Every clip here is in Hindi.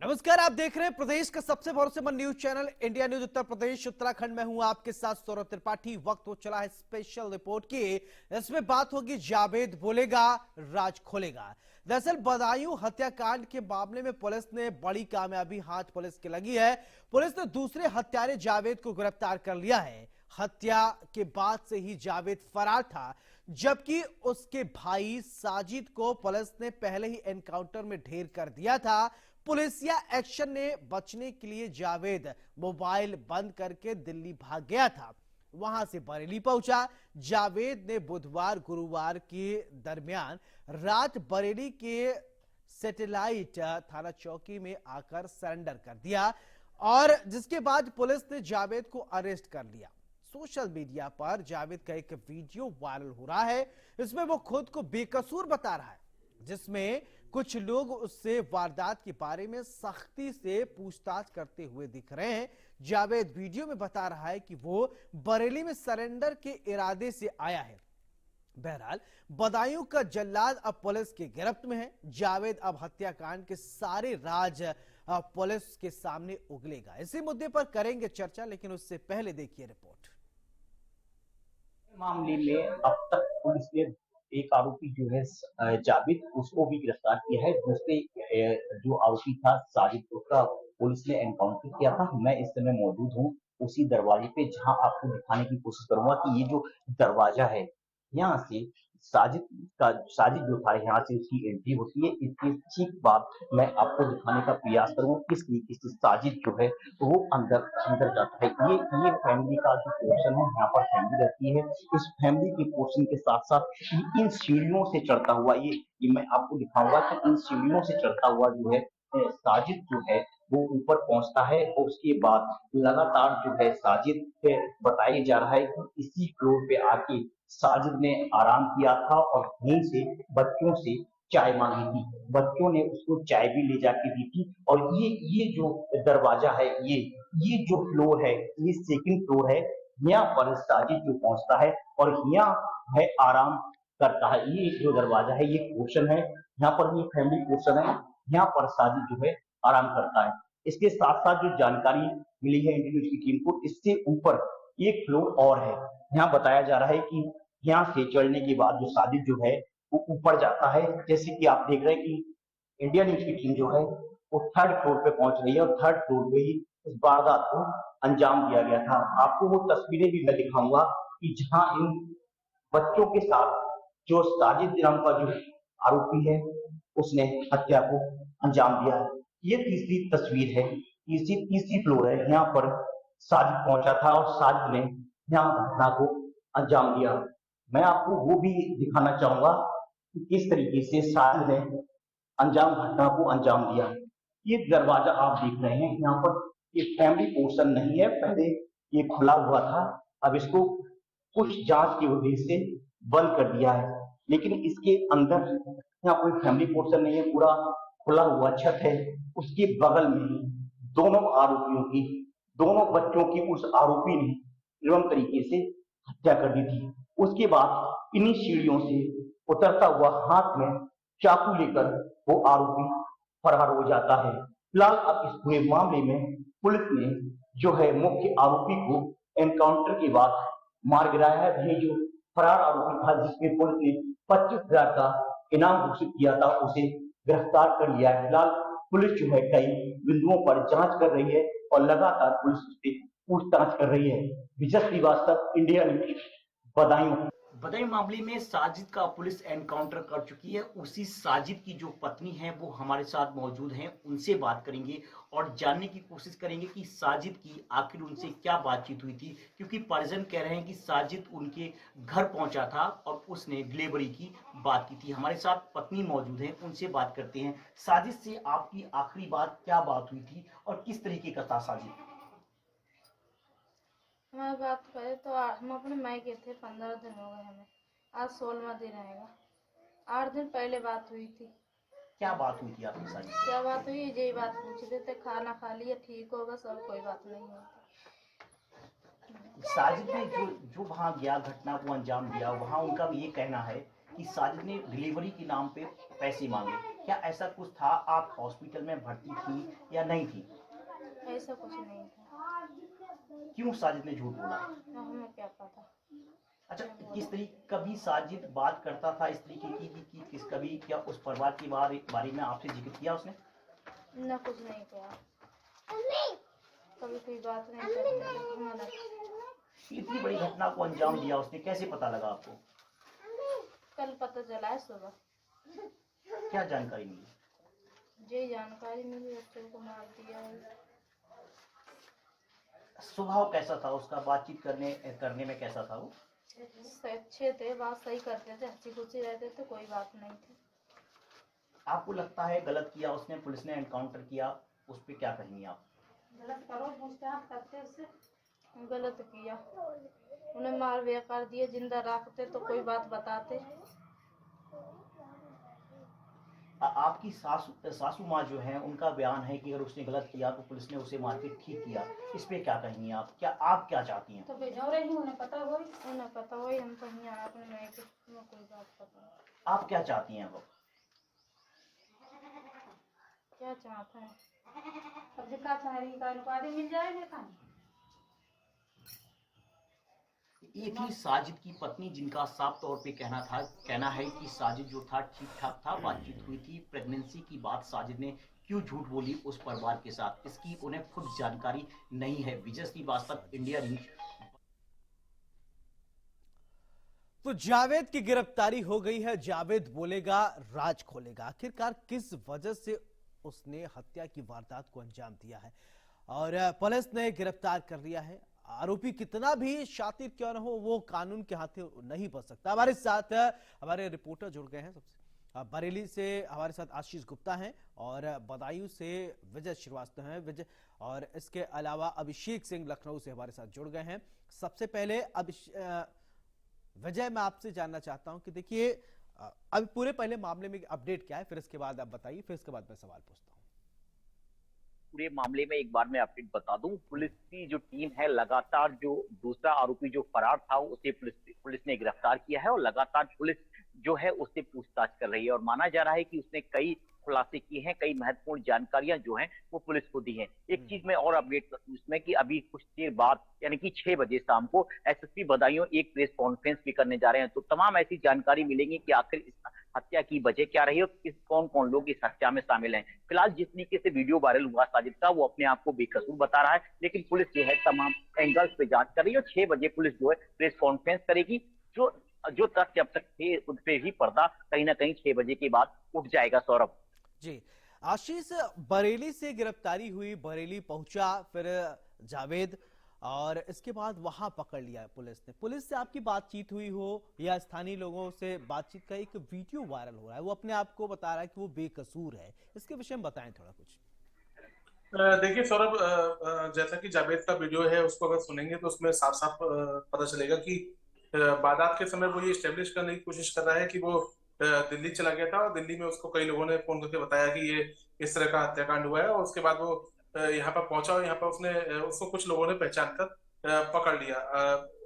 नमस्कार, आप देख रहे हैं प्रदेश का सबसे भरोसेमंद news channel India news Uttar Pradesh Uttarakhand में हूं आपके साथ सौरभ त्रिपाठी। वक्त हो चला है स्पेशल रिपोर्ट की। इसमें बात होगी जावेद बोलेगा राज खोलेगा। दरअसल बदायूं हत्याकांड के मामले में पुलिस ने बड़ी कामयाबी हाथ पुलिस की लगी है। पुलिस ने दूसरे हत्यारे जावेद को गिरफ्तार कर लिया है। हत्या के बाद से ही जावेद फरार था, जबकि उसके भाई साजिद को पुलिस ने पहले ही एनकाउंटर में ढेर कर दिया था। पुलिसिया एक्शन ने बचने के लिए जावेद मोबाइल बंद करके दिल्ली भाग गया था। वहां से बरेली पहुंचा। जावेद ने बुधवार गुरुवार के दरमियान रात बरेली के सैटेलाइट थाना चौकी में आकर सरेंडर कर दिया और जिसके बाद पुलिस ने जावेद को अरेस्ट कर लिया। सोशल मीडिया पर जावेद का एक वीडियो वायरल हो रहा है। इसमें वो खुद को बेकसूर बता रहा है, जिसमें कुछ लोग उससे वारदात के बारे में सख्ती से पूछताछ करते हुए दिख रहे हैं। जावेद वीडियो में बता रहा है कि वो बरेली में सरेंडर के इरादे से आया है। बहरहाल बदायूं का जल्लाद अब पुलिस की गिरफ्त में है। जावेद अब हत्याकांड के सारे राज पुलिस के सामने उगलेगा। इसी मुद्दे पर करेंगे चर्चा, लेकिन उससे पहले देखिए रिपोर्ट। मामले में अब तक पुलिस ने एक आरोपी जो है जावेद, उसको भी गिरफ्तार किया है। दूसरे जो आरोपी था साजिद, उसका पुलिस ने एनकाउंटर किया था। मैं इस समय मौजूद हूँ उसी दरवाजे पे, जहां आपको दिखाने की कोशिश करूंगा कि ये जो दरवाजा है, यहाँ से साजिद जो था, यहाँ से उसकी एंट्री होती है। इसके ठीक बाद मैं आपको दिखाने का प्रयास करूंगा किस तरीके से साजिद जो है वो अंदर अंदर जाता है। ये फैमिली का जो पोर्शन है, यहाँ पर फैमिली रहती है। इस फैमिली के पोर्शन के साथ साथ इन सीढ़ियों से चढ़ता हुआ ये मैं आपको दिखाऊंगा कि इन सीढ़ियों से चढ़ता हुआ जो है साजिद जो है वो ऊपर पहुंचता है। और उसके बाद लगातार जो है साजिद पे बताया जा रहा है कि इसी फ्लोर पे आके साजिद ने आराम किया था और यहीं से बच्चों से चाय मांगी थी। बच्चों ने उसको चाय भी ले जाके दी थी। और ये जो दरवाजा है, ये जो फ्लोर है, ये सेकंड फ्लोर है। यहाँ पर साजिद जो पहुंचता है और यहाँ है आराम करता है। ये जो दरवाजा है, ये पोर्शन है, यहाँ पर ये फैमिली पोर्शन है। यहाँ पर साजिद जो है आराम करता है। इसके साथ साथ जो जानकारी मिली है इंडियन न्यूज की टीम को, इससे ऊपर एक फ्लोर और है। यहाँ बताया जा रहा है कि यहाँ से चढ़ने के बाद जो साजिद जो है वो ऊपर जाता है। जैसे कि आप देख रहे हैं कि इंडिया न्यूज की टीम जो है वो थर्ड फ्लोर पे पहुंच रही है और थर्ड फ्लोर पे ही इस वारदात को अंजाम दिया गया था। आपको वो तस्वीरें भी मैं दिखाऊंगा कि जहां इन बच्चों के साथ जो साजिद नाम का जो आरोपी है उसने हत्या को अंजाम दिया है। ये तीसरी तस्वीर है, तीसरी फ्लोर है। यहाँ पर साजिद पहुंचा था और साजिद ने यहाँ घटना को अंजाम दिया। मैं आपको वो भी दिखाना चाहूंगा कि किस तरीके से साजिद ने घटना को अंजाम दिया। ये दरवाजा आप देख रहे हैं, यहाँ पर ये फैमिली पोर्शन नहीं है। पहले ये खुला हुआ था, अब इसको कुछ जांच की वजह से बंद कर दिया है। लेकिन इसके अंदर यहाँ कोई फैमिली पोर्शन नहीं है, पूरा खुला हुआ छत है। उसके बगल में ही दोनों बच्चों की उस आरोपी ने एवं तरीके से हत्या कर दी थी। उसके बाद इन्हीं सीढ़ियों से उतरता हुआ हाथ में चाकू लेकर वो आरोपी फरार हो जाता है। फिलहाल अब इस पूरे मामले में पुलिस ने जो है मुख्य आरोपी को एनकाउंटर के बाद मार गिराया है। ये जो फरार आरोपी था, जिसमें पुलिस ने 25,000 का इनाम घोषित किया था, उसे गिरफ्तार कर लिया है। फिलहाल पुलिस जो है कई बिंदुओं पर जांच कर रही है और लगातार पुलिस उससे पूछताछ कर रही है। विजय श्रीवास्तव, इंडिया न्यूज, बदायूं। बदायूं मामले में साजिद का पुलिस एनकाउंटर कर चुकी है। उसी साजिद की जो पत्नी है वो हमारे साथ मौजूद हैं, उनसे बात करेंगे और जानने की कोशिश करेंगे कि साजिद की आखिर उनसे क्या बातचीत हुई थी, क्योंकि परिजन कह रहे हैं कि साजिद उनके घर पहुंचा था और उसने डिलीवरी की बात की थी। हमारे साथ पत्नी मौजूद है, उनसे बात करते हैं। साजिद से आपकी आखिरी बात क्या बात हुई थी और किस तरीके का था साजिद? हमारी बात करें तो हम अपने मायके थे, 15 दिन हो गए हमें। आज 16वां दिन रहेगा। 8 दिन पहले बात हुई थी। क्या बात हुई थी आपकी साजिद से? क्या बात हुई, यही बात पूछ रहे थे, खाना खा लिया, ठीक होगा, सब कोई बात नहीं होती। साजिद ने जो जो वहां गया, घटना को अंजाम दिया, वहां उनका भी ये कहना है कि साजिद ने डिलीवरी के नाम पे पैसे मांगे, क्या ऐसा कुछ था? आप हॉस्पिटल में भर्ती थी या नहीं थी? ऐसा कुछ नहीं था। क्यों साजिद ने झूठ बोला? ना हमें क्या पता। अच्छा, किस तरीके कभी साजिद बात करता था इस तरीके की कि किस कभी क्या उस परिवार के बारे में आपसे जिक्र किया उसने? ना कुछ नहीं किया, कभी कोई बात नहीं करते थे, हमें ना इतनी बड़ी घटना को अंजाम दिया उसने, कैसे पता लगा आपको? कल पता चला है सुबह। क्या जानकारी मिली? जे जानकारी मिली बच्चों को मार दिया है। स्वभाव कैसा था उसका? बातचीत करने में कैसा था वो? अच्छे थे, बात सही करते थे, हंसी खुशी रहते थे, कोई बात नहीं थी। आपको लगता है गलत किया उसने, पुलिस ने एनकाउंटर किया, उस पर क्या कहेंगे आप? गलत करो, पूछताछ करते उससे। गलत किया, उन्हें मार बेकार दिए, जिंदा रखते तो कोई बात बताते। आपकी सासू माँ जो है उनका बयान है कि अगर उसने गलत किया तो पुलिस ने उसे मार के ठीक किया, इस पे क्या कहेंगे आप? आप क्या चाहती हैं? तो भेजो रही हूँ, उन्हें पता वही हम तो नहीं आया अपने में कोई बात पता। आप क्या चाहती हैं? वो क्या चाहते हैं? अब जिसका चाहे मिल जाएगा। ये थी साजिद की पत्नी, जिनका साफ तौर पे कहना है कि साजिद जो था ठीक ठाक था, बातचीत हुई थी। प्रेगनेंसी की बात साजिद ने क्यों झूठ बोली उस परिवार के साथ, इसकी उन्हें खुद जानकारी नहीं है। विजय श्रीवास्तव, इंडिया न्यूज। तो जावेद की गिरफ्तारी हो गई है। जावेद बोलेगा, राज खोलेगा। आखिरकार किस वजह से उसने हत्या की वारदात को अंजाम दिया है, और पुलिस ने गिरफ्तार कर लिया है। आरोपी कितना भी शातिर क्यों न हो, वो कानून के हाथे नहीं बच सकता। हमारे साथ हमारे रिपोर्टर जुड़ गए हैं। सबसे बरेली से हमारे साथ आशीष गुप्ता हैं और बदायूं से विजय श्रीवास्तव हैं। विजय, और इसके अलावा अभिषेक सिंह लखनऊ से हमारे साथ जुड़ गए हैं। सबसे पहले विजय, मैं आपसे जानना चाहता हूं कि देखिए, अभी पूरे पहले मामले में अपडेट क्या है, फिर इसके बाद आप बताइए, फिर इसके बाद मैं सवाल पूछता हूं। पूरे मामले में एक बार मैं अपडेट बता दूं, पुलिस की जो टीम है लगातार जो दूसरा आरोपी जो फरार था उसे पुलिस ने गिरफ्तार किया है और लगातार पुलिस जो है उससे पूछताछ कर रही है और माना जा रहा है कि उसने कई खुलासे किए हैं, कई महत्वपूर्ण जानकारियां जो हैं वो पुलिस को दी हैं। एक चीज मैं और अपडेट कर दूं इसमें कि अभी कुछ देर बाद यानी कि 6 बजे शाम को एसएसपी बदायूं एक प्रेस कॉन्फ्रेंस भी करने जा रहे हैं, तो तमाम ऐसी जानकारी मिलेंगी कि आखिर इस हत्या की वजह क्या रही और कौन कौन लोग इस हत्या में शामिल हैं। फिलहाल जिस तरीके से वीडियो वायरल हुआ साजिद का, वो अपने आप को बेकसूर बता रहा है, लेकिन पुलिस जो है तमाम एंगल्स पे जांच कर रही है और 6 बजे पुलिस जो है प्रेस कॉन्फ्रेंस करेगी। जो तथ्य अब तक थे उन पे भी पर्दा कहीं ना कहीं 6 बजे के बाद उठ जाएगा। सौरभ जी, आशीष, बरेली से गिरफ्तारी हुई, बरेली पहुंचा फिर जावेद, और इसके बाद वहां पकड़ लिया पुलिस ने। पुलिस से आपकी बातचीत हुई हो या स्थानीय लोगों से बातचीत का एक वीडियो वायरल हो रहा है, वो अपने आप को बता रहा है कि वो बेकसूर है, इसके विषय में बताएं थोड़ा कुछ। देखिए सौरभ, जैसा कि जावेद का वीडियो है उसको अगर सुनेंगे तो उसमें साफ साफ पता चलेगा कि वारदात के समय वो ये स्टेब्लिश करने की कोशिश कर रहा है कि वो दिल्ली चला गया था और दिल्ली में उसको कई लोगों ने फोन करके बताया कि ये इस तरह का हत्याकांड हुआ है, और उसके बाद वो यहाँ पर पहुंचा और यहाँ पर उसको कुछ लोगों ने पहचान कर पकड़ लिया।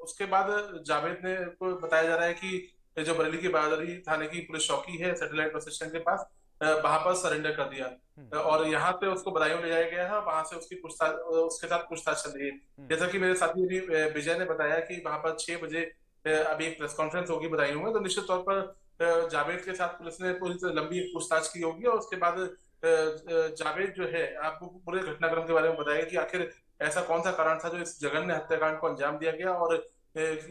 उसके बाद जावेद ने को बताया जा रहा है कि जो बरेली की बहादुरी थाने की पुलिस चौकी है सैटेलाइट बस स्टैंड के पास, वहां पर सरेंडर कर दिया और यहाँ पे उसको बदायूं ले जाया गया है। वहां से उसके साथ पूछताछ चल रही है। जैसा कि मेरे साथी अभी विजय ने बताया कि वहां पर 6 बजे अभी एक प्रेस कॉन्फ्रेंस होगी बदायूं में, तो निश्चित तौर पर जावेद के साथ पुलिस ने पूरी लंबी पूछताछ की होगी और उसके बाद जावेद जो है आपको पूरे घटनाक्रम के बारे में बताएगा कि आखिर ऐसा कौन सा कारण था जो इस जघन्य हत्याकांड को अंजाम दिया गया और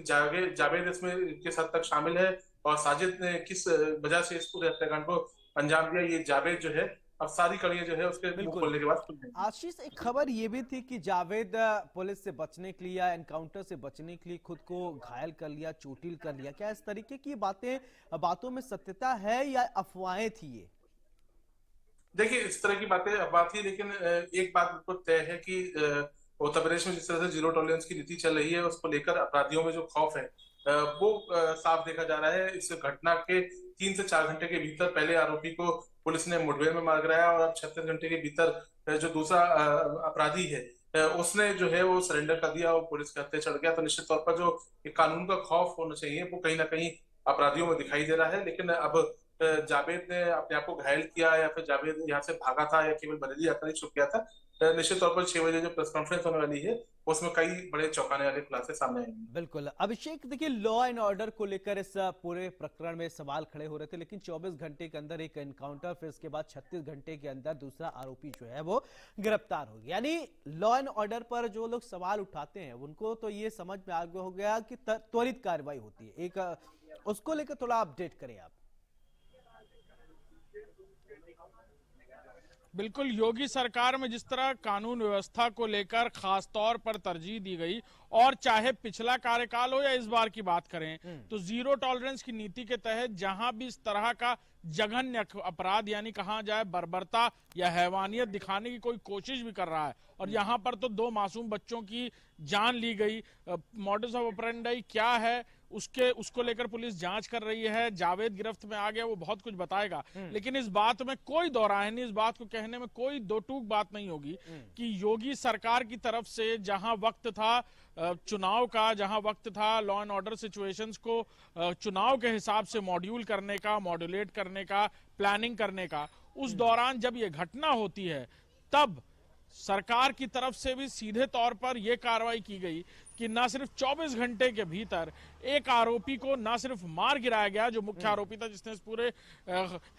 जावेद इसमें किस हद तक शामिल है और साजिद ने किस वजह से इस पूरे हत्याकांड को अंजाम दिया। ये जावेद जो है अब सारी कड़ियां जो है उसके मुंह खोलने के बाद। आशीष, एक खबर ये भी थी कि जावेद पुलिस से बचने के लिए, एनकाउंटर से बचने के लिए खुद को घायल कर लिया, चोटिल कर लिया। क्या इस तरीके की बातों में सत्यता है या अफवाहें थी ये? देखिए, इस तरह की बातें अफवाह थी, लेकिन एक बात बिल्कुल तय है कि उत्तर प्रदेश में जिस तरह से जीरो टॉलरेंस की नीति चल रही है उसको लेकर अपराधियों में जो खौफ है वो साफ देखा जा रहा है। इस घटना के 3 से 4 घंटे के भीतर पहले आरोपी को पुलिस ने मुठभेड़ में मार गिराया और अब 36 घंटे के भीतर जो दूसरा अपराधी है उसने जो है वो सरेंडर कर दिया और पुलिस के हत्थे चढ़ गया। तो निश्चित तौर पर जो कानून का खौफ होना चाहिए वो कहीं ना कहीं अपराधियों में दिखाई दे रहा है। लेकिन अब जावेद ने अपने आप को घायल किया या फिर जावेद यहाँ से भागा था या केवल बरेली आकर ही छुप गया था, निश्चित तौर पर 6 बजे जो प्रेस कॉन्फ्रेंस होने वाली है उसमें कई बड़े चौंकाने वाले खुलासे सामने आएंगे। बिल्कुल अभिषेक, देखिए लॉ एंड ऑर्डर को लेकर इस पूरे प्रकरण में सवाल खड़े हो रहे थे, लेकिन 24 घंटे के अंदर एक एनकाउंटर, फिर इसके बाद 36 घंटे के अंदर दूसरा आरोपी जो है वो गिरफ्तार हो गया। यानी लॉ एंड ऑर्डर पर जो लोग सवाल उठाते हैं उनको तो ये समझ में आ गया हो गया कि त्वरित कार्रवाई होती है। एक उसको लेकर थोड़ा अपडेट करें आप। बिल्कुल, योगी सरकार में जिस तरह कानून व्यवस्था को लेकर खास तौर पर तरजीह दी गई, और चाहे पिछला कार्यकाल हो या इस बार की बात करें, तो जीरो टॉलरेंस की नीति के तहत जहां भी इस तरह का जघन्य अपराध यानी कहा जाए बर्बरता या हैवानियत दिखाने की कोई कोशिश भी कर रहा है, और यहाँ पर तो 2 मासूम बच्चों की जान ली गई। मॉडस ऑफ ऑपरेंडी क्या है उसको लेकर पुलिस जांच कर रही है। जावेद गिरफ्त में आ गया, वो बहुत कुछ बताएगा, लेकिन इस बात में कोई दो राय नहीं, इस बात को कहने में कोई दो टूक बात नहीं होगी कि योगी सरकार की तरफ से जहां वक्त था चुनाव का, जहां वक्त था लॉ एंड ऑर्डर सिचुएशंस को चुनाव के हिसाब से मॉड्यूल करने का, मॉड्यूलेट करने का, प्लानिंग करने का, उस दौरान जब ये घटना होती है तब सरकार की तरफ से भी सीधे तौर पर यह कार्रवाई की गई कि न सिर्फ 24 घंटे के भीतर एक आरोपी को न सिर्फ मार गिराया गया जो मुख्य आरोपी था जिसने इस पूरे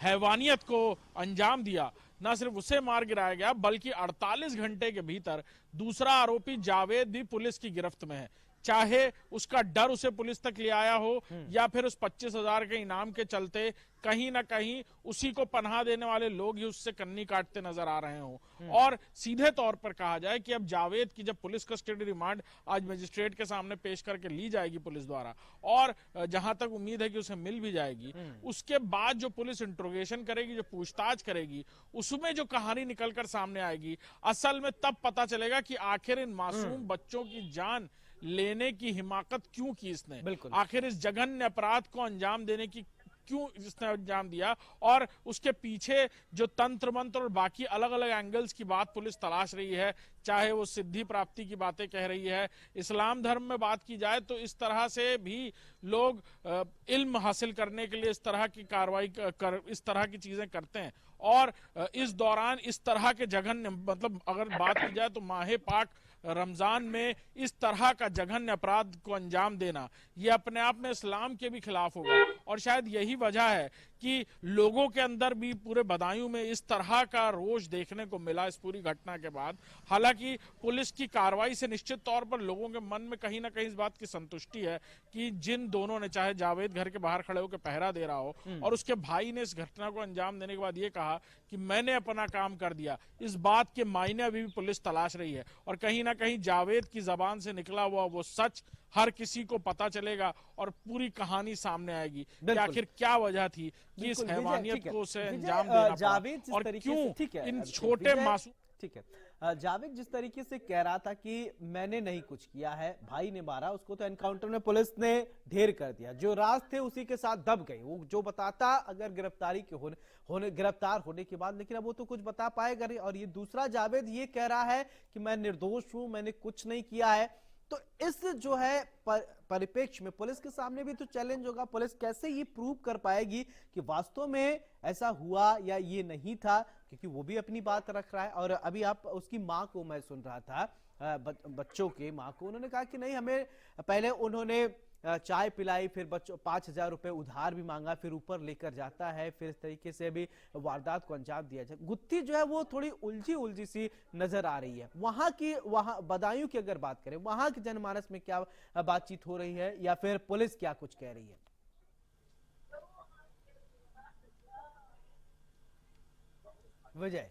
हैवानियत को अंजाम दिया, न सिर्फ उसे मार गिराया गया बल्कि 48 घंटे के भीतर दूसरा आरोपी जावेद भी पुलिस की गिरफ्त में है। चाहे उसका डर उसे पुलिस तक ले आया हो या फिर उस 25,000 के इनाम के चलते कहीं ना कहीं उसी को पनाह देने वाले लोग ही उससे कन्नी काटते नजर आ रहे हों। और सीधे तौर पर कहा जाए कि अब जावेद की जब पुलिस कस्टडी रिमांड आज मजिस्ट्रेट के सामने पेश करके ली जाएगी पुलिस द्वारा, और जहां तक उम्मीद है कि उसे मिल भी जाएगी, उसके बाद जो पुलिस इंट्रोगेशन करेगी, जो पूछताछ करेगी, उसमें जो कहानी निकलकर सामने आएगी, असल में तब पता चलेगा कि आखिर इन मासूम बच्चों की जान लेने की हिमाकत क्यों की इसने, आखिर इस जघन्य अपराध को अंजाम देने की क्यों इसने अंजाम दिया, और उसके पीछे जो तंत्र मंत्र और बाकी अलग अलग एंगल्स की बात पुलिस तलाश रही है, चाहे वो सिद्धि प्राप्ति की बातें कह रही है, इस्लाम धर्म में बात की जाए तो इस तरह से भी लोग इल्म हासिल करने के लिए इस तरह की कार्रवाई इस तरह की चीजें करते हैं। और इस दौरान इस तरह के जघन्य, मतलब अगर बात की जाए तो माहे पाक रमजान में इस तरह का जघन्य अपराध को अंजाम देना यह अपने आप में इस्लाम के भी खिलाफ होगा, और शायद यही वजह है कि लोगों के अंदर भी पूरे बदायूं में इस तरह का रोष देखने को मिला इस पूरी घटना के बाद। हालांकि पुलिस की कार्रवाई से निश्चित तौर पर लोगों के मन में कहीं ना कहीं इस बात की संतुष्टि है कि जिन दोनों ने, चाहे जावेद घर के बाहर खड़े होकर पहरा दे रहा हो और उसके भाई ने इस घटना को अंजाम देने के बाद ये कहा कि मैंने अपना काम कर दिया, इस बात के मायने अभी भी पुलिस तलाश रही है, और कहीं ना कहीं जावेद की जबान से निकला हुआ वो सच हर किसी को पता चलेगा और पूरी कहानी सामने आएगी कि आखिर क्या वजह थी कि इस हैवानियत को उसे अंजाम देना पड़ा, और क्यों इन छोटे मासूम। ठीक है, जावेद जिस तरीके से कह रहा था कि मैंने नहीं कुछ किया है, भाई ने मारा, उसको तो एनकाउंटर में पुलिस ने ढेर कर दिया, जो राज थे उसी के साथ दब गए, वो जो बताता अगर गिरफ्तारी के गिरफ्तार होने के बाद, लेकिन अब वो तो कुछ बता पाएगा नहीं। और ये दूसरा जावेद ये कह रहा है कि मैं निर्दोष हूं, मैंने कुछ नहीं किया है। तो इस जो है परिप्रेक्ष्य में पुलिस के सामने भी तो चैलेंज होगा, पुलिस कैसे ये प्रूव कर पाएगी कि वास्तव में ऐसा हुआ या ये नहीं था, क्योंकि वो भी अपनी बात रख रहा है। और अभी आप उसकी माँ को मैं सुन रहा था, बच्चों की माँ को, उन्होंने कहा कि नहीं, हमें पहले उन्होंने चाय पिलाई, फिर बच्चों 5,000 रुपए उधार भी मांगा, फिर ऊपर लेकर जाता है, फिर इस तरीके से अभी वारदात को अंजाम दिया जाए। गुत्थी जो है वो थोड़ी उलझी सी नजर आ रही है। वहां बदायूं की अगर बात करें, वहां के जनमानस में क्या बातचीत हो रही है या फिर पुलिस क्या कुछ कह रही है? विजय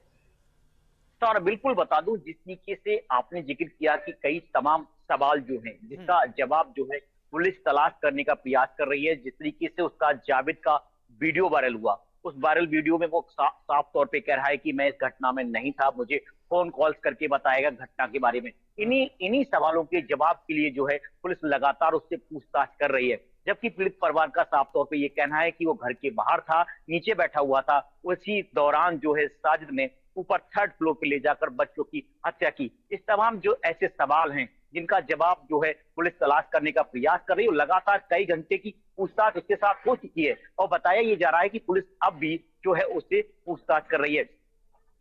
सर, बिल्कुल बता दूं, जिस तरीके से आपने जिक्र किया कि कई तमाम सवाल जो हैं जिसका जवाब जो है पुलिस तलाश करने का प्रयास कर रही है, जिस तरीके से उसका जावेद का वीडियो वायरल हुआ, उस वायरल वीडियो में वो साफ तौर पे कह रहा है कि मैं इस घटना में नहीं था, मुझे फोन कॉल्स करके बताएगा घटना के बारे में। इन्हीं सवालों के जवाब के लिए जो है पुलिस लगातार उससे पूछताछ कर रही है, जबकि पीड़ित परिवार का साफ तौर पे ये कहना है कि वो घर के बाहर था, नीचे बैठा हुआ था, उसी दौरान जो है साजिद ने ऊपर 3rd फ्लोर पे ले जाकर बच्चों की हत्या की। इस तमाम जो ऐसे सवाल हैं जिनका जवाब जो है पुलिस तलाश करने का प्रयास कर रही है, लगातार कई घंटे की पूछताछ उसके साथ हो चुकी है और बताया ये जा रहा है कि पुलिस अब भी जो है उससे पूछताछ कर रही है।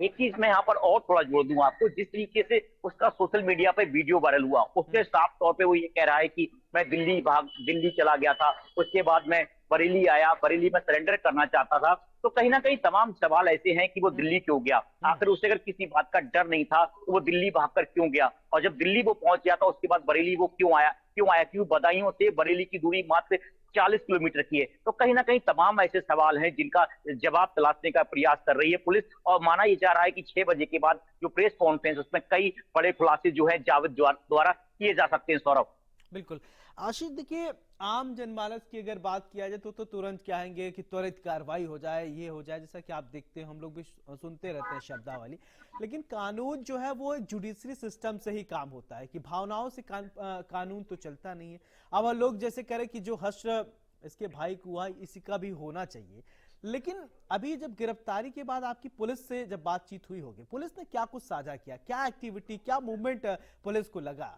एक चीज मैं यहाँ पर और थोड़ा जोड़ दूं आपको, जिस तरीके से उसका सोशल मीडिया पे वीडियो वायरल हुआ, उसके साफ तौर पे वो ये कह रहा है कि मैं दिल्ली चला गया था, उसके बाद मैं बरेली आया, बरेली में सरेंडर करना चाहता था। तो कहीं ना कहीं तमाम सवाल ऐसे हैं कि वो दिल्ली क्यों गया, आखिर उसे अगर किसी बात का डर नहीं था तो वो दिल्ली भागकर क्यों गया, और जब दिल्ली वो पहुंच गया था उसके बाद बरेली वो क्यों आया, क्यों बदायूं से बरेली की दूरी मात्र 40 किलोमीटर की है। तो कहीं ना कहीं तमाम ऐसे सवाल हैं जिनका जवाब तलाशने का प्रयास कर रही है पुलिस, और माना यह जा रहा है कि 6 बजे के बाद जो प्रेस कॉन्फ्रेंस उसमें कई बड़े खुलासे जो है जावेद द्वारा किए जा सकते हैं। सौरभ, बिल्कुल आशीष, देखिए आम जनमानस की अगर बात किया जाए तो तुरंत कहेंगे कि त्वरित कार्रवाई हो जाए, ये हो जाए, जैसा कि आप देखते हैं, हम लोग भी सुनते रहते हैं शब्दावली। लेकिन कानून जो है वो एक जुडिशरी सिस्टम से ही काम होता है कि भावनाओं से कानून तो चलता नहीं है। अब लोग जैसे करें कि जो हश्र इसके भाई को हुआ इसी का भी होना चाहिए, लेकिन अभी जब गिरफ्तारी के बाद आपकी पुलिस से जब बातचीत हुई होगी, पुलिस ने क्या कुछ साझा किया, क्या एक्टिविटी, क्या मूवमेंट पुलिस को लगा?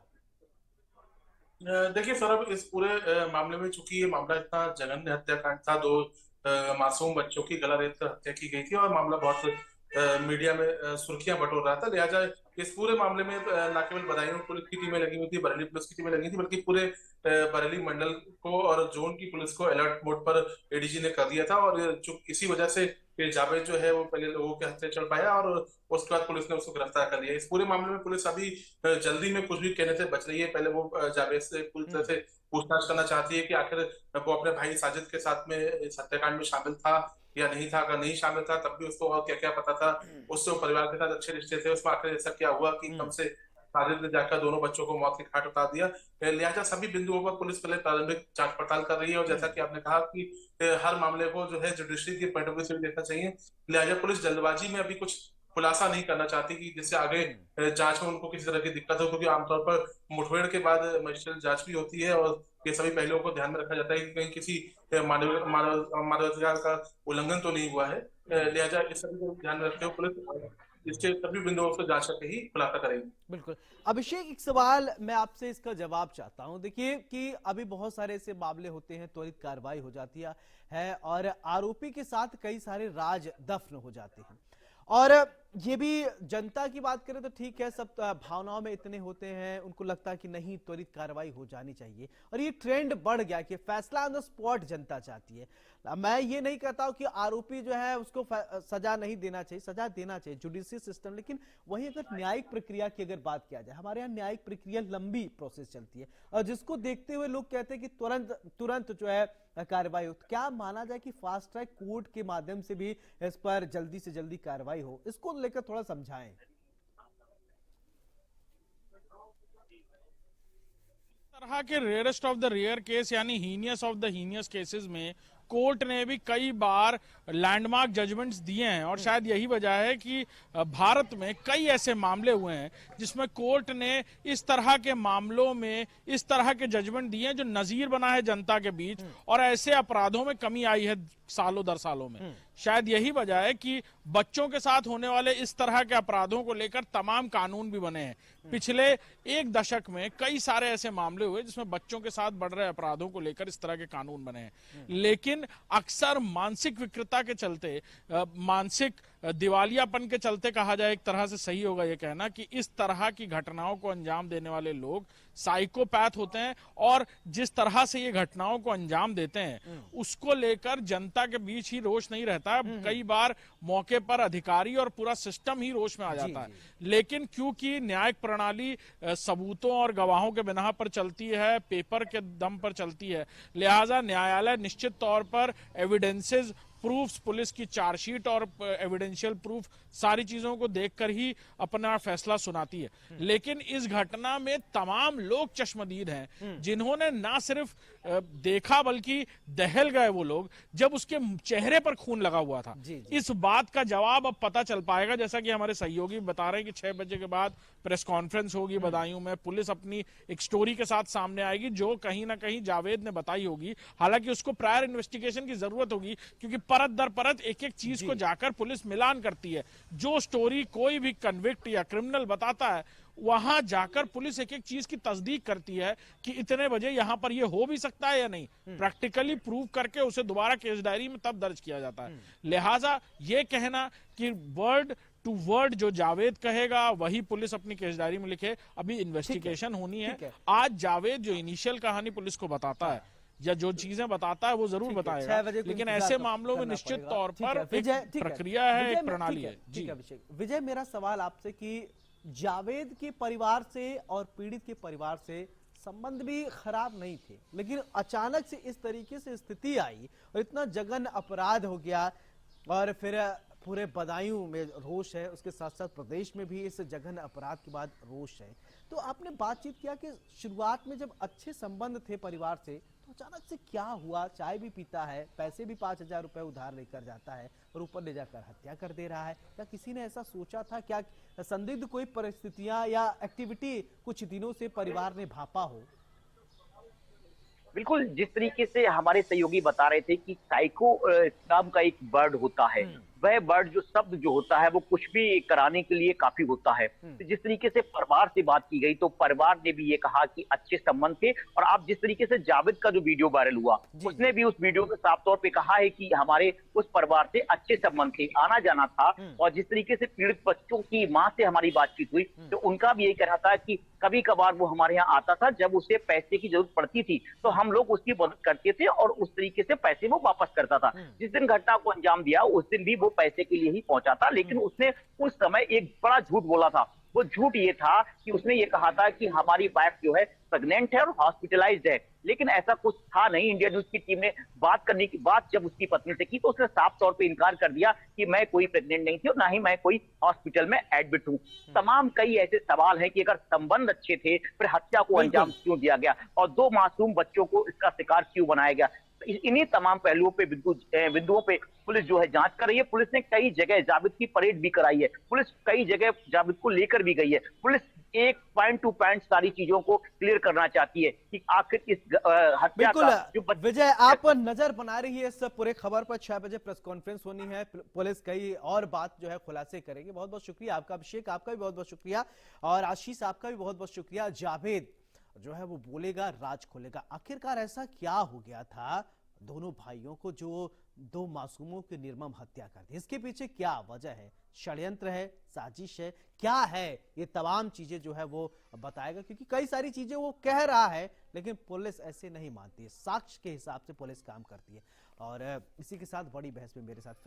देखिए सौरभ, इस पूरे मामले में चूंकि ये मामला इतना जघन्य हत्याकांड था, 2 मासूम बच्चों की गला रेत कर हत्या की गई थी और मामला बहुत मीडिया में सुर्खियां बटोर रहा था, लिहाजा इस पूरे मामले में न केवल बदायूं पुलिस की टीमें लगी हुई थी, बरेली पुलिस की टीमें लगी थी, बल्कि पूरे बरेली मंडल को और जोन की पुलिस को अलर्ट मोड पर एडीजी ने कर दिया था। और इसी वजह से जावेद जो है वो पहले लोगों के हत्थे चढ़ पाया और उसके बाद पुलिस ने उसको गिरफ्तार कर लिया। इस पूरे मामले में पुलिस अभी जल्दी में कुछ भी कहने से बच रही है। पहले वो जावेद से पूरी तरह से पूछताछ करना चाहती है कि आखिर वो अपने भाई साजिद के साथ में इस हत्याकांड में शामिल था या नहीं था। अगर नहीं शामिल था तब भी उसको और क्या क्या पता था, उससे वो परिवार के साथ अच्छे रिश्ते थे, उसमें आखिर ऐसा क्या हुआ कि कम से साजिद ने जाकर दोनों बच्चों को मौत के घाट उतार दिया। लिहाजा सभी बिंदुओं पर पुलिस पहले प्रारंभिक जांच पड़ताल कर रही है और जैसा कि आपने कहा कि हर मामले को जो है जुडिशरी के पॉइंट ऑफ व्यू से भी देखना चाहिए। लिहाजा पुलिस जल्दबाजी में अभी कुछ खुलासा नहीं करना चाहती कि जिससे आगे जांच में उनको किसी तरह की दिक्कत हो, क्योंकि आमतौर पर मुठभेड़ के बाद मजिस्ट्रेट जांच भी होती है और ये सभी पहलुओं को ध्यान में रखा जाता है कि कहीं किसी मानवाधिकार का उल्लंघन तो नहीं हुआ है। लिहाजा इस सभी को ध्यान में रखते हुए पुलिस इसके सभी बिंदुओं से जांच करके ही खुलासा करेगी। बिल्कुल। अभिषेक, एक सवाल मैं आपसे इसका जवाब चाहता हूं। देखिए कि अभी बहुत सारे ऐसे मामले होते हैं, त्वरित कार्रवाई हो जाती है और आरोपी के साथ कई सारे राज दफन हो जाते हैं, और ये भी जनता की बात करें तो ठीक है, सब भावनाओं में इतने होते हैं, उनको लगता है कि नहीं त्वरित कार्रवाई हो जानी चाहिए, और ये ट्रेंड बढ़ गया कि फैसला ऑन द स्पॉट जनता चाहती है। मैं ये नहीं कहता हूं कि आरोपी जो है उसको सजा नहीं देना चाहिए, सजा देना चाहिए, जुडिशियल सिस्टम। लेकिन वही अगर न्यायिक प्रक्रिया की अगर बात किया जाए, हमारे यहाँ न्यायिक प्रक्रिया लंबी प्रोसेस चलती है और जिसको देखते हुए लोग कहते हैं कि तुरंत जो है कार्रवाई हो। क्या माना जाए कि फास्ट ट्रैक कोर्ट के माध्यम से भी इस पर जल्दी से जल्दी कार्रवाई हो? इसको लेकर थोड़ा समझाएं। तरह के rarest of the rare case यानी heinous of the heinous cases में कोर्ट ने भी कई बार लैंडमार्क जजमेंट्स दिए हैं, और शायद यही वजह है कि भारत में कई ऐसे मामले हुए हैं जिसमें कोर्ट ने इस तरह के मामलों में इस तरह के जजमेंट दिए हैं जो नजीर बना है जनता के बीच, और ऐसे अपराधों में कमी आई है सालों दर सालों में। शायद यही वजह है कि बच्चों के साथ होने वाले इस तरह के अपराधों को लेकर तमाम कानून भी बने हैं। पिछले 1 दशक में कई सारे ऐसे मामले हुए जिसमें बच्चों के साथ बढ़ रहे अपराधों को लेकर इस तरह के कानून बने हैं। लेकिन अक्सर मानसिक विकृता के चलते, मानसिक दिवालियापन के चलते कहा जाए, एक तरह से सही होगा यह कहना कि इस तरह की घटनाओं को अंजाम देने वाले लोग साइकोपैथ होते हैं, और जिस तरह से ये घटनाओं को अंजाम देते हैं उसको लेकर जनता के बीच ही रोष नहीं रहता। कई बार मौके पर अधिकारी और पूरा सिस्टम ही रोष में आ जाता है। लेकिन क्योंकि न्यायिक प्रणाली सबूतों और गवाहों के बिना पर चलती है, पेपर के दम पर चलती है, लिहाजा न्यायालय निश्चित तौर पर एविडेंसेस, प्रूफ्स, पुलिस की चार्जशीट और एविडेंशियल प्रूफ, सारी चीजों को देखकर ही अपना फैसला सुनाती है। लेकिन इस घटना में तमाम लोग चश्मदीद हैं जिन्होंने ना सिर्फ देखा बल्कि दहल गए वो लोग जब उसके चेहरे पर खून लगा हुआ था। इस बात का जवाब अब पता चल पाएगा, जैसा कि हमारे सहयोगी बता रहे हैं कि 6 बजे के बाद प्रेस कॉन्फ्रेंस होगी बदायूं में, पुलिस अपनी एक स्टोरी के साथ सामने आएगी जो कहीं ना कहीं जावेद ने बताई होगी। हालांकि उसको प्रायर इन्वेस्टिगेशन की जरूरत होगी क्योंकि परत दर परत एक एक चीज को जाकर पुलिस मिलान करती है। जो स्टोरी कोई भी कन्विक्ट या क्रिमिनल बताता है, वहां जाकर पुलिस एक एक चीज की तस्दीक करती है कि इतने बजे यहां पर ये हो भी सकता है या नहीं, प्रैक्टिकली प्रूव करके उसे दोबारा केस डायरी में तब दर्ज किया जाता है। लिहाजा ये कहना कि वर्ड टू वर्ड जो जावेद कहेगा वही पुलिस अपनी केस डायरी में लिखे, अभी इन्वेस्टिगेशन होनी ठीक है। है। आज जावेद जो इनिशियल कहानी पुलिस को बताता है या जो चीजें बताता है वो जरूर बताएगा, 6 बजे को लेकिन इंतजार ऐसे तो मामलों में करना निश्चित पड़ेगा। तौर ठीक है, पर विजय, एक ठीक है। प्रक्रिया है, विजय, एक प्रणाली है। ठीक जी है अभिषेक। विजय, मेरा सवाल आपसे कि जावेद के परिवार से और पीड़ित के परिवार से संबंध भी खराब नहीं थे, लेकिन अचानक से इस तरीके से स्थिति आई और इतना जघन्य अपराध हो गया और फिर पूरे बदायूं में रोष है, उसके साथ साथ प्रदेश में भी इस जघन्य अपराध के बाद रोष है। तो आपने बातचीत किया कि शुरुआत में जब अच्छे संबंध थे परिवार से, तो अचानक से क्या हुआ? चाय भी पीता है, पैसे भी 5,000 रुपए उधार लेकर जाता है और ऊपर ले जाकर हत्या कर दे रहा है। क्या किसी ने ऐसा सोचा था? क्या संदिग्ध कोई परिस्थितियां या एक्टिविटी कुछ दिनों से परिवार ने भापा हो? बिल्कुल, जिस तरीके से हमारे सहयोगी बता रहे थे कि साइको नाम का एक वर्ड होता है, वह वर्ड जो शब्द जो होता है वो कुछ भी कराने के लिए काफी होता है। तो जिस तरीके से परिवार से बात की गई तो परिवार ने भी ये कहा कि अच्छे संबंध थे, और आप जिस तरीके से जावेद का जो वीडियो वायरल हुआ उसने भी उस वीडियो में साफ तौर पे कहा है कि हमारे उस परिवार से अच्छे संबंध थे, आना जाना था। और जिस तरीके से पीड़ित बच्चों की माँ से हमारी बातचीत हुई तो उनका भी यही कहना था कि कभी कभार वो हमारे यहाँ आता था, जब उसे पैसे की जरूरत पड़ती थी तो हम लोग उसकी मदद करते थे और उस तरीके से पैसे वो वापस करता था। जिस दिन घटना को अंजाम दिया उस दिन भी वो पैसे के लिए ही पहुंचा था, लेकिन उसने उस समय एक बड़ा झूठ बोला था। वो झूठ ये था कि उसने ये कहा था कि हमारी वाइफ जो है प्रेग्नेंट है और हॉस्पिटलाइज्ड है, लेकिन ऐसा कुछ था नहीं। इंडिया न्यूज की टीम ने बात करने की बात जब उसकी पत्नी से की तो उसने साफ तौर पे इनकार कर दिया कि मैं कोई प्रेग्नेंट नहीं थी और ना ही मैं कोई हॉस्पिटल में एडमिट हूं। तमाम कई ऐसे सवाल हैं कि अगर संबंध अच्छे थे फिर हत्या को अंजाम क्यों दिया गया और 2 मासूम बच्चों को इसका शिकार क्यों बनाया गया। इन्हीं तमाम पहलुओं पे बिंदुओं पे पुलिस जो है जांच कर रही है। पुलिस ने कई जगह जावेद की परेड भी कराई है, पुलिस कई जगह जावेद को लेकर भी गई है। पुलिस एक पॉइंट टू पॉइंट सारी चीजों को क्लियर करना चाहती है कि आखिर इस हत्या का जो विजय, आप नजर बना रही है इस पूरे खबर पर। 6 बजे प्रेस कॉन्फ्रेंस होनी है, पुलिस कई और बात जो है खुलासे करेगी। बहुत बहुत शुक्रिया आपका अभिषेक, आपका भी बहुत बहुत शुक्रिया, और आशीष आपका भी बहुत बहुत शुक्रिया। जावेद जो है वो बोलेगा, राज खोलेगा। आखिरकार ऐसा क्या हो गया था दोनों भाइयों को जो 2 मासूमों की निर्मम हत्या कर दी? इसके पीछे क्या वजह है? षड्यंत्र है, साजिश है, क्या है? ये तमाम चीजें जो है वो बताएगा, क्योंकि कई सारी चीजें वो कह रहा है लेकिन पुलिस ऐसे नहीं मानती है। साक्ष्य के हिसाब से पुलिस काम करती है। और इसी के साथ बड़ी बहस में मेरे साथ